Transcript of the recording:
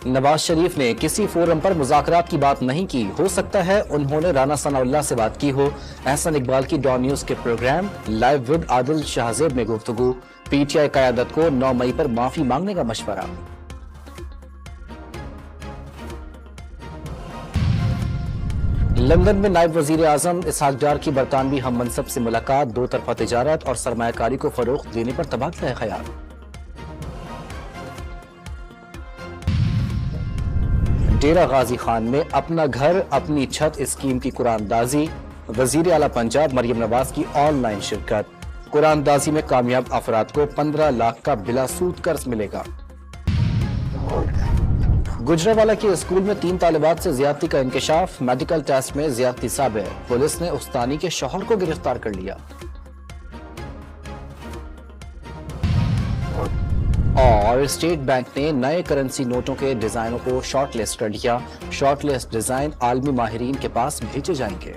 نواز شریف نے کسی فورم پر مذاکرات کی بات نہیں کی، ہو سکتا ہے انہوں نے رانا ثناء اللہ سے بات کی ہو۔ احسن اقبال کی ڈان نیوز کے پروگرام لائیو ود عادل شہزیب میں گفتگو، پی ٹی آئی قیادت کو 9 مئی پر معافی مانگنے کا مشورہ۔ لندن میں نائب وزیر اعظم اسحاق ڈار کی برطانوی ہم منصب سے ملاقات، دو طرفہ تجارت اور سرمایہ کاری کو فروغ دینے پر تبادلہ خیال۔ ڈیرہ غازی خان میں اپنا گھر اپنی چھت اسکیم کی قرآن دازی، وزیر اعلیٰ پنجاب مریم نواز کی آن لائن شرکت۔ قرآن دازی میں کامیاب افراد کو 15 لاکھ کا بلا سود قرض ملے گا۔ گجرانوالہ کے اسکول میں 3 طالبات سے زیادتی کا انکشاف، میڈیکل ٹیسٹ میں زیادتی ثابت، پولیس نے استانی کے شوہر کو گرفتار کر لیا۔ اور اسٹیٹ بینک نے نئے کرنسی نوٹوں کے ڈیزائنوں کو شارٹ لسٹ کر لیا، شارٹ لسٹ ڈیزائن عالمی ماہرین کے پاس بھیجے جائیں گے۔